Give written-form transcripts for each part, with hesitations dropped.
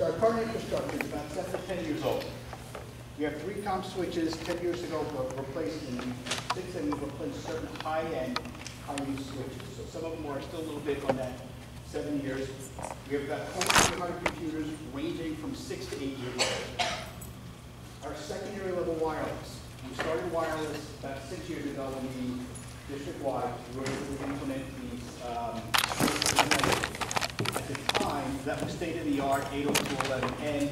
So our current infrastructure is about 7 to 10 years old. We have 3 comp switches. 10 years ago, we replaced, and since then we've replaced certain high-end, high-use switches. So some of them are still a little bit on that 7 years. We have about 2,300 computers ranging from 6 to 8 years old. Our secondary level wireless. We started wireless about 6 years ago when we district-wide we were able to implement these. At the time, that was state-of-the-art 802.11n.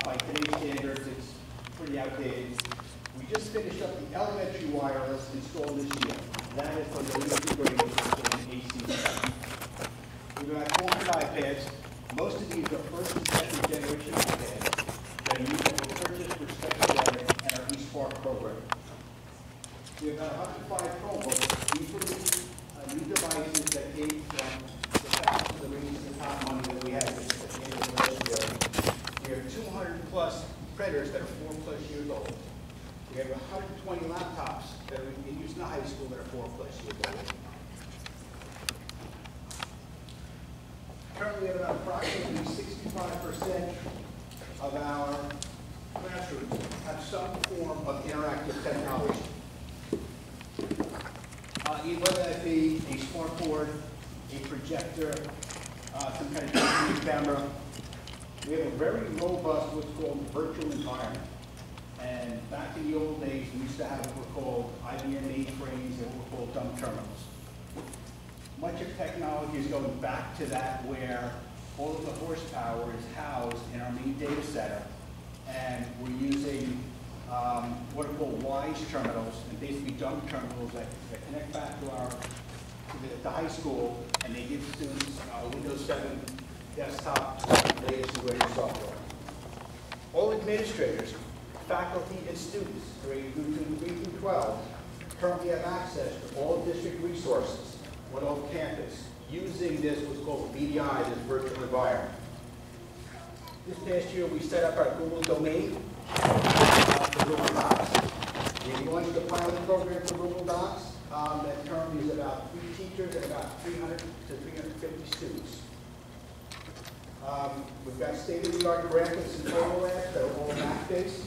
By today's standards, it's pretty outdated. We just finished up the elementary wireless installed this year. That is for the integrated AC. We've got 400 iPads. Most of these are first and second generation iPads that are used for purchase for special ed and our eSpark program. We have about 105 Chromebooks. These were new devices that came from the fact of the reason the top money that we had at the end of last year. We have 200 plus printers that are 4+ years old. We have 120 laptops that are in use in the high school that are 4+ years old. Currently, about approximately 65% of our classrooms have some form of interactive technology. Whether that be a smart board, a projector, some kind of camera. We have a very robust what's called virtual environment. And back in the old days, we used to have what were called IBM mainframes and what were called dumb terminals. Much of technology is going back to that, where all of the horsepower is housed in our main data center, and we're using what are called WISE terminals, and basically dumb terminals that connect back to the high school, and they give students Windows 7 desktop, latest and greatest software. All administrators, faculty, and students, grade 3 through 12, currently have access to all district resources on off campus, using this what's called VDI, this virtual environment. This past year, we set up our Google domain for Google Docs. We launched a pilot program for Google Docs that currently is about 3 teachers and about 300 to 350 students. We've got state-of-the-art graphics and photo labs that are all Mac-based.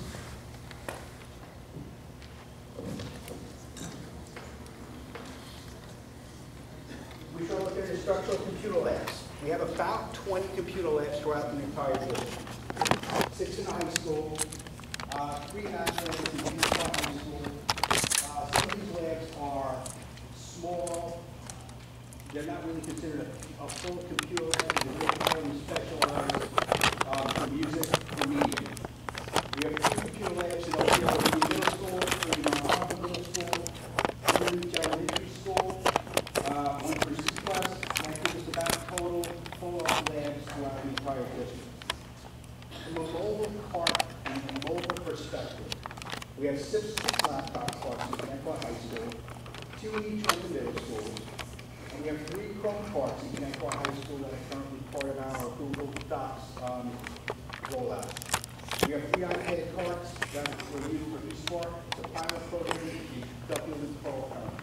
We show up there instructional computer labs. We have about 20 computer labs throughout the entire district. 6 in the high school, 3 national labs in the high school. Some of these labs are small. They're not really considered a full computer lab. They're really specialized for music and media. We have 3 computer labs in Oakdale Middle School, 3 Harvard Middle School, 3 Beach Elementary School, 1 for C class, and that gives us about total full labs throughout the entire district. From a mobile part and a mobile perspective, we have 6 laptops for Connecticut High School, 2 each for the middle school, and we have 3 Chrome carts in Connecticut High School that are currently part of our Google Docs rollout. We have 3 iPad carts that were used for eSpark, the pilot program, the document call currently.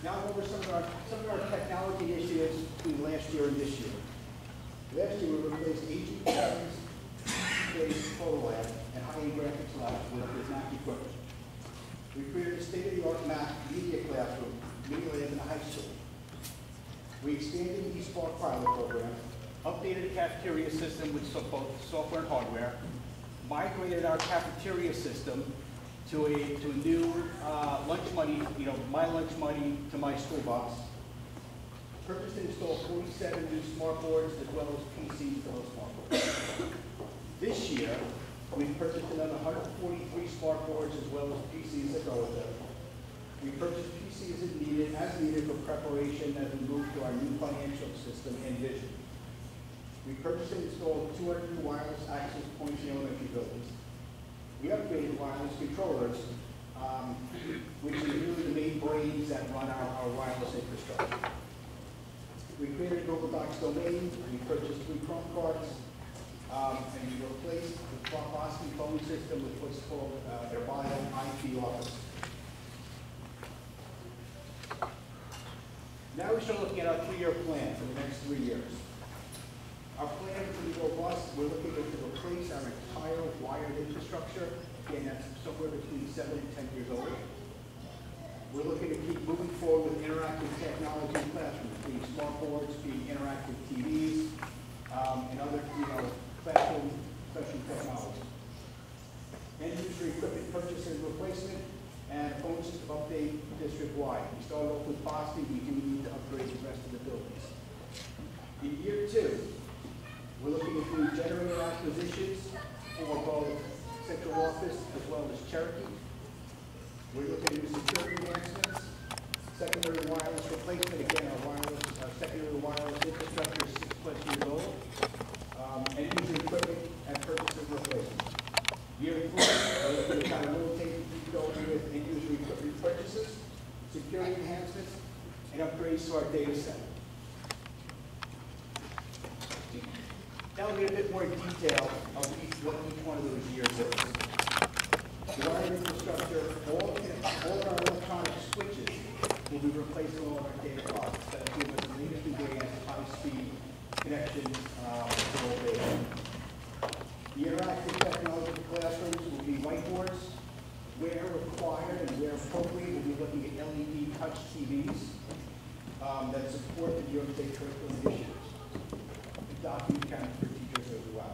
Now I'll go over some of our technology initiatives between last year and this year. Last year we replaced AG7's photo lab and high-end graphics lab with Mac equipment. We created a state-of-the-art Mac media classroom, media lab in the high school. We expanded the eSpark pilot program, updated the cafeteria system with both software and hardware, migrated our cafeteria system to a new lunch money, my lunch money to my school bus. Purchased and installed 47 new smart boards as well as PCs for those smart boards. This year, we've purchased another 143 smart boards as well as PCs that go with them. We purchased PCs as needed for preparation as we move to our new financial system, Envision. We purchased and installed 200 new wireless access points in elementary buildings. We upgraded wireless controllers, which is really the main brains that run our wireless infrastructure. We created a Google Docs domain. We purchased 3 Chrome cards, and we replaced the Boston phone system with what's called their Bio IP office. Now we to start looking at our 3-year plan for the next 3 years. Our plan is pretty robust. We're looking to replace our entire wired infrastructure. Again, that's somewhere between 7 and 10 years old. We're looking to keep moving forward with interactive technology in classrooms, being smart boards, being interactive TVs, and other, classroom technology. End-user equipment purchase and replacement, and a phone system update district-wide. We started off with Boston. We do need to upgrade the rest of the buildings. In year 2, we're looking to do generator acquisitions for both central office as well as Cherokee. We're looking to do security enhancements, secondary wireless replacement. Again, our secondary wireless infrastructure is 6+ years old. And user equipment and purchase and replacement. Year 3, we're looking to kind of rotate going with end user equipment purchases, security enhancements, and upgrades to our data center. Now we'll get a bit more detail of what each one of those years is. The wiring infrastructure, all of our electronic switches will be replaced with all of our data cards. That will give us the latest and greatest high-speed connections to all data. The interactive technology classrooms will be whiteboards. Where required and where appropriate, we'll be looking at LED touch TVs that support the New York State curriculum initiatives. The document counting for teachers as well.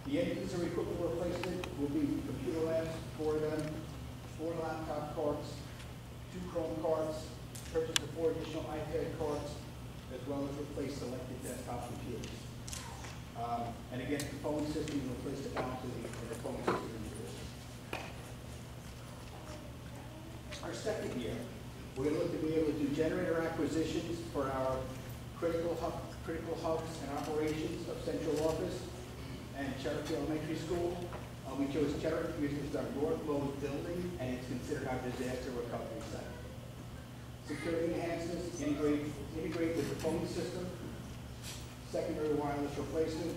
The end-user equipment replacement will be computer labs, 4 of them, 4 laptop carts, 2 Chrome carts, purchase of 4 additional iPad carts, as well as replace selected desktop computers. And again, the phone system will replace the balance of the phone system in the district. Our second year, we're going to look to be able to do generator acquisitions for our critical hubs and operations of central office and Cherokee Elementary School. We chose Cherokee because it's our North Load building and it's considered our disaster recovery center. Security enhancements, integrate with the phone system, secondary wireless replacement,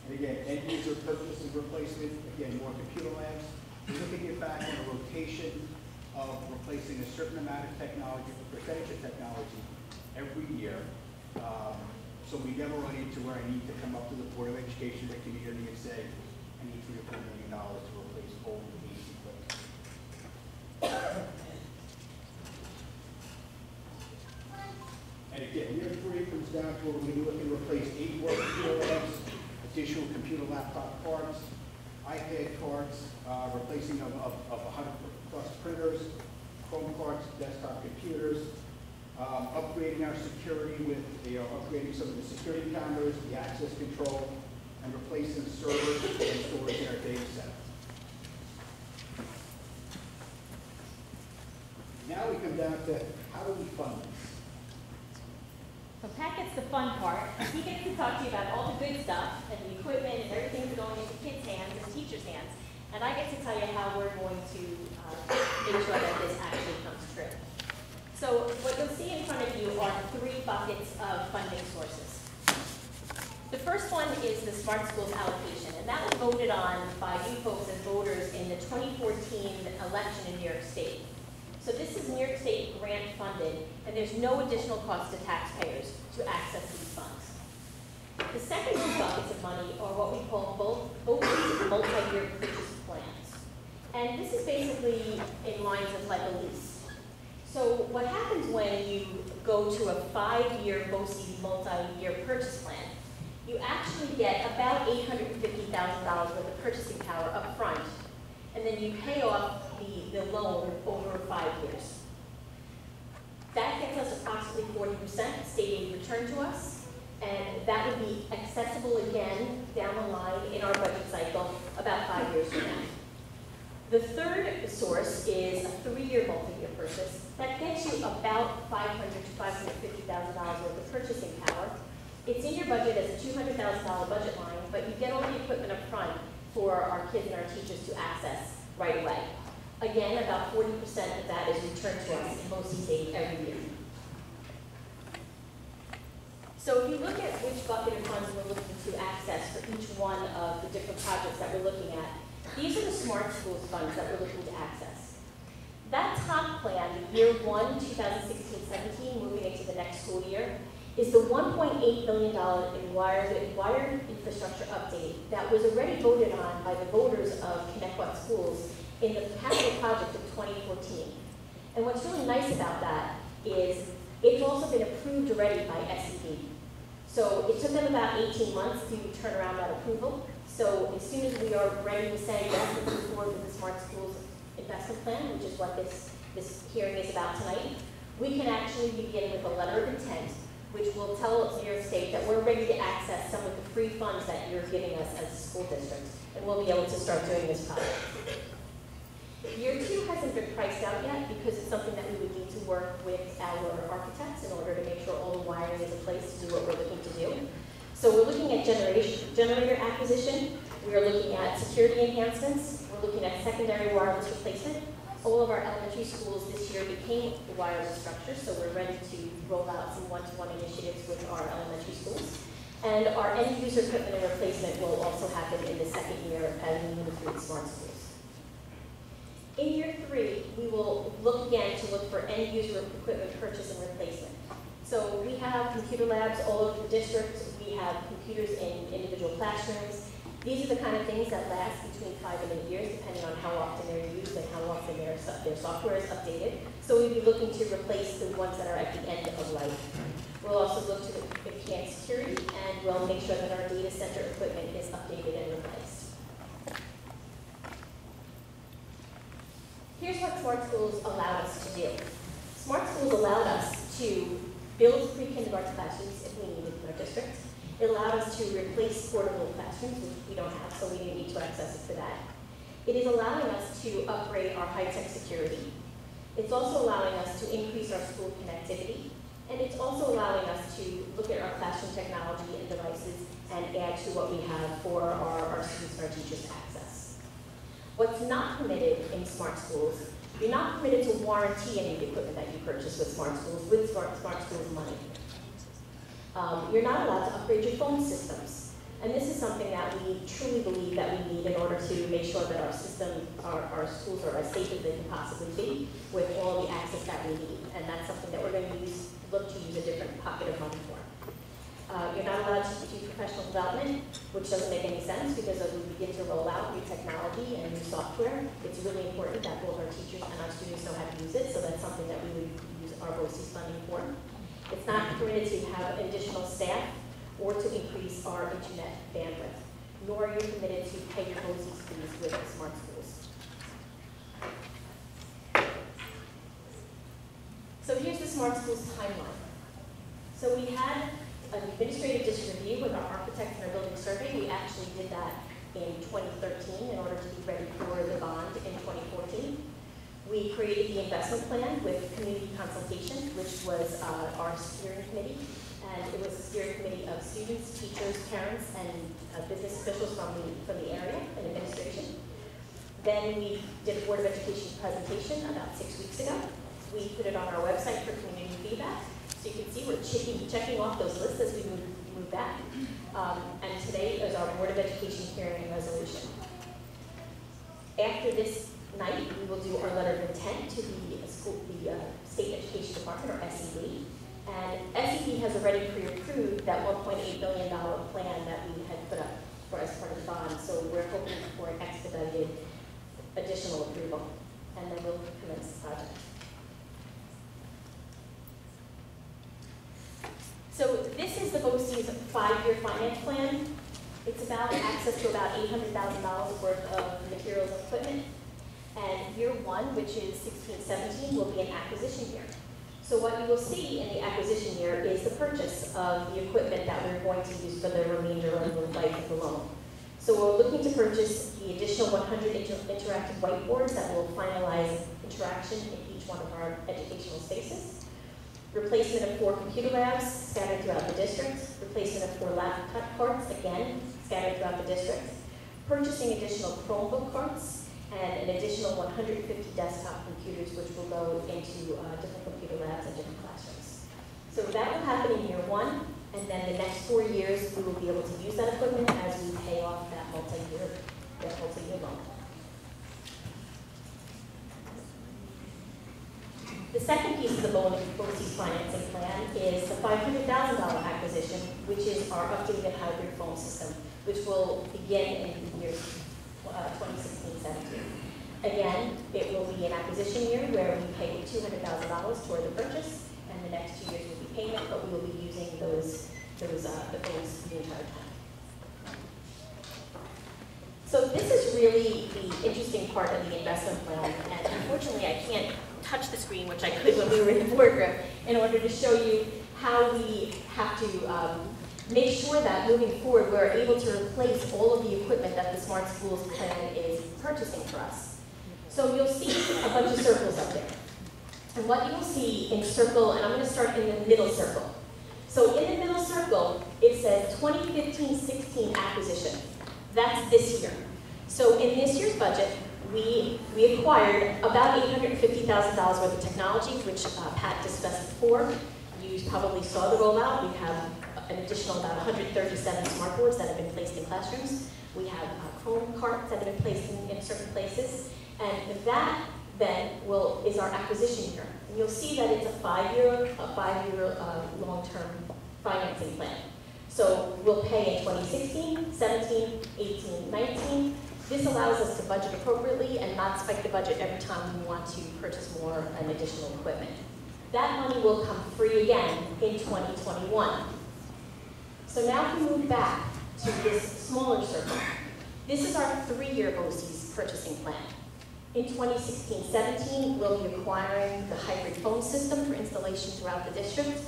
and again, end user purchase and replacement, again, more computer labs. We're looking to get back on a rotation of replacing a certain amount of technology, a percentage of technology every year. So we never run into where I need to come up to the Board of Education, the community, and say, I need $3 or $4 million to replace all the PC equipment. And again, year 3 comes down to where we're looking to replace 8 more computer labs, additional computer laptop cards, iPad cards, replacing of 100+ printers, Chrome cards, desktop computers, upgrading our security with upgrading some of the security cameras, the access control, and replacing servers and storage in our data center. Now we come down to how do we fund this? So Pat gets the fun part. He gets to talk to you about all the good stuff and the equipment and everything that's going into kids' hands and teachers' hands. And I get to tell you how we're going to make sure that this actually comes true. So what you'll see in front of you are 3 buckets of funding sources. The first one is the Smart Schools allocation, and that was voted on by you folks as voters in the 2014 election in New York State. So this is New York State grant funded, and there's no additional cost to taxpayers to access these funds. The second 2 buckets of money are what we call both multi-year purchase plans. And this is basically in lines of like a lease. So what happens when you go to a 5-year BOCES multi-year purchase plan, you actually get about $850,000 worth of purchasing power up front, and then you pay off the loan over 5 years. That gets us approximately 40% state aid return to us, and that would be accessible again down the line in our budget cycle about 5 years from now. The third source is a 3-year multi-year purchase. That gets you about $500,000 to $550,000 worth of purchasing power. It's in your budget as a $200,000 budget line, but you get all the equipment up front for our kids and our teachers to access right away. Again, about 40% of that is returned to us in BOCES aid every year. So if you look at which bucket of funds we're looking to access for each one of the different projects that we're looking at, these are the Smart Schools funds that we're looking to access. That top plan, year 1, 2016-17, moving into the next school year, is the $1.8 billion in wired infrastructure update that was already voted on by the voters of Connecticut schools in the capital project of 2014. And what's really nice about that is it's also been approved already by SED. So it took them about 18 months to turn around that approval. So as soon as we are ready to say yes, we move forward with the Smart Schools Investment Plan, which is what this hearing is about tonight, we can actually begin with a letter of intent, which will tell New York State that we're ready to access some of the free funds that you're giving us as a school district, and we'll be able to start doing this project. Year 2 hasn't been priced out yet because it's something that we would need to work with our architects in order to make sure all the wiring is in place to do what we're looking to do. So we're looking at generator acquisition, we are looking at security enhancements, we're looking at secondary wireless replacement. All of our elementary schools this year became wireless structures, so we're ready to roll out some one-to-one initiatives with our elementary schools. And our end-user equipment and replacement will also happen in the second year as we move through the Smart Schools. In year 3, we will look again to look for end-user equipment purchase and replacement. So we have computer labs all over the district. We have computers in individual classrooms. These are the kind of things that last between 5 and 8 years, depending on how often they're used and how often their software is updated. So we'll be looking to replace the ones that are at the end of life. We'll also look to enhance security, and we'll make sure that our data center equipment is updated and replaced. Here's what Smart Schools allowed us to do. Smart Schools allowed us to build pre-kindergarten classrooms if we needed in our district. It allowed us to replace portable classrooms, which we don't have, so we didn't need to access it for that. It is allowing us to upgrade our high-tech security. It's also allowing us to increase our school connectivity, and it's also allowing us to look at our classroom technology and devices and add to what we have for our students and our teachers to access. What's not permitted in Smart Schools, you're not permitted to warranty any of the equipment that you purchase with Smart Schools, with Smart Schools money. You're not allowed to upgrade your phone systems. And this is something that we truly believe that we need in order to make sure that our system, our schools are as safe as they can possibly be with all the access that we need. And that's something that we're going to look to use a different pocket of money for. You're not allowed to do professional development, which doesn't make any sense because as we begin to roll out new technology and new software, it's really important that both our teachers and our students know how to use it, so that's something that we would use our BOCES funding for. It's not permitted to have additional staff or to increase our internet bandwidth, nor are you permitted to pay your BOCES fees with Smart Schools. So here's the Smart Schools timeline. So we had an administrative district review with our architect and our building survey. We actually did that in 2013 in order to be ready for the bond in 2014. We created the investment plan with community consultation, which was our steering committee. And it was a steering committee of students, teachers, parents, and business officials from the area and administration. Then we did a Board of Education presentation about 6 weeks ago. We put it on our website for community feedback. So you can see we're checking off those lists as we move back. And today is our Board of Education hearing and resolution. After this night, we will do our letter of intent to the State Education Department, or SED. And SED has already pre-approved that $1.8 billion plan that we had put up for as part of the bond. So we're hoping for an expedited additional approval. And then we'll commence the project. So this is the BOCES 5-year finance plan. It's about access to about $800,000 worth of materials and equipment. And year 1, which is 16-17, will be an acquisition year. So what you will see in the acquisition year is the purchase of the equipment that we're going to use for the remainder of the life of the loan. So we're looking to purchase the additional 100 interactive whiteboards that will finalize interaction in each one of our educational spaces. Replacement of 4 computer labs scattered throughout the district. Replacement of 4 laptop carts, again, scattered throughout the district. Purchasing additional Chromebook carts and an additional 150 desktop computers, which will go into different computer labs and different classrooms. So that will happen in year 1, and then the next 4 years we will be able to use that equipment as we pay off that multi-year loan. The second piece of the BOCES financing plan is the $500,000 acquisition, which is our updated hybrid phone system, which will begin in the year 2016-17. Again, it will be an acquisition year where we pay $200,000 toward the purchase, and the next 2 years will be payment, but we will be using the phones the entire time. So this is really the interesting part of the investment plan, and unfortunately I can't touch the screen, which I could when we were in the boardroom, in order to show you how we have to make sure that moving forward we're able to replace all of the equipment that the Smart Schools plan is purchasing for us. So you'll see a bunch of circles up there. And what you will see in circle, and I'm going to start in the middle circle. So in the middle circle, it says 2015-16 acquisition. That's this year. So in this year's budget, we acquired about $850,000 worth of technology, which Pat discussed before. You probably saw the rollout. We have an additional about 137 smart boards that have been placed in classrooms. We have Chrome carts that have been placed in certain places. And that then is our acquisition year. And you'll see that it's a five-year long-term financing plan. So we'll pay in 2016, 17, 18, 19. This allows us to budget appropriately and not spike the budget every time we want to purchase more and additional equipment. That money will come free again in 2021. So now if we move back to this smaller circle, this is our 3-year BOCES purchasing plan. In 2016-17, we'll be acquiring the hybrid phone system for installation throughout the district.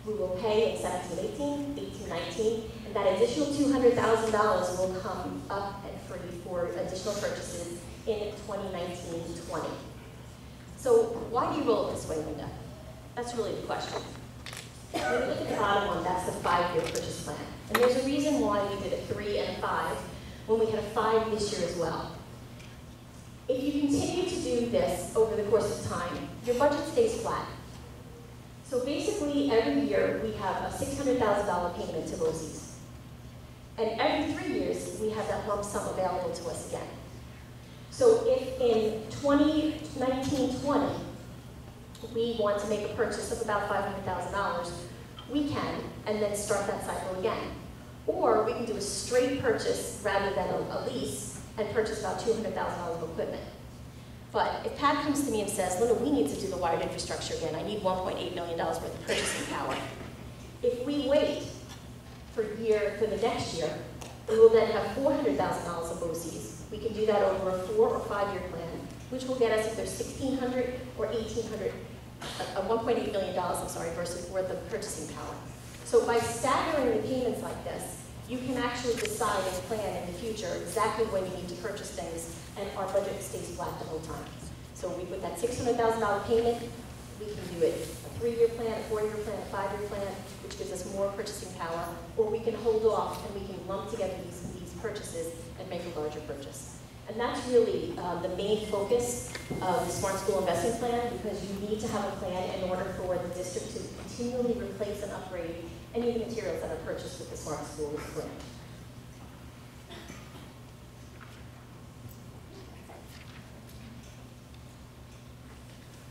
We will pay in 17-18, 18-19, and that additional $200,000 will come up and free for additional purchases in 2019-20. So why do you roll it this way, Lynda? That's really the question. When you look at the bottom one, that's the 5-year purchase plan. And there's a reason why we did a 3 and a 5 when we had a 5 this year as well. If you continue to do this over the course of time, your budget stays flat. So basically, every year we have a $600,000 payment to BOCES. And every 3 years, we have that lump sum available to us again. So if in 2019-20, we want to make a purchase of about $500,000, we can, and then start that cycle again. Or we can do a straight purchase rather than a lease, and purchase about $200,000 of equipment. But if Pat comes to me and says, Lynda, we need to do the wired infrastructure again. I need $1.8 million worth of purchasing power. If we wait for the next year, we will then have $400,000 of BOCES. We can do that over a 4 or 5 year plan, which will get us if there's $1,600 or $1,800, $1.8 million, versus worth of purchasing power. So by staggering the payments like this, you can actually decide and plan in the future exactly when you need to purchase things, and our budget stays flat the whole time. So with that $600,000 payment, we can do it a 3-year plan, a 4-year plan, a 5-year plan, which gives us more purchasing power, or we can hold off and we can lump together these purchases and make a larger purchase. And that's really the main focus of the Smart School Investment Plan, because you need to have a plan in order for the district to continually replace and upgrade any of the materials that are purchased with the Smart Schools plan.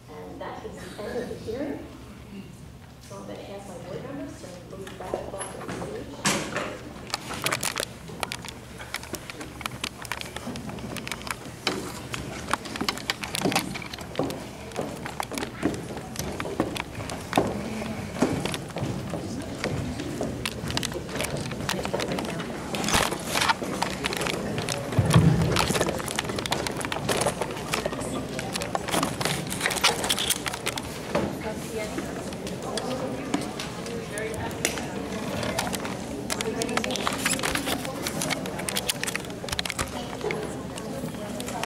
And that is the end of the hearing. So I'm going to ask my board members to move back off the stage.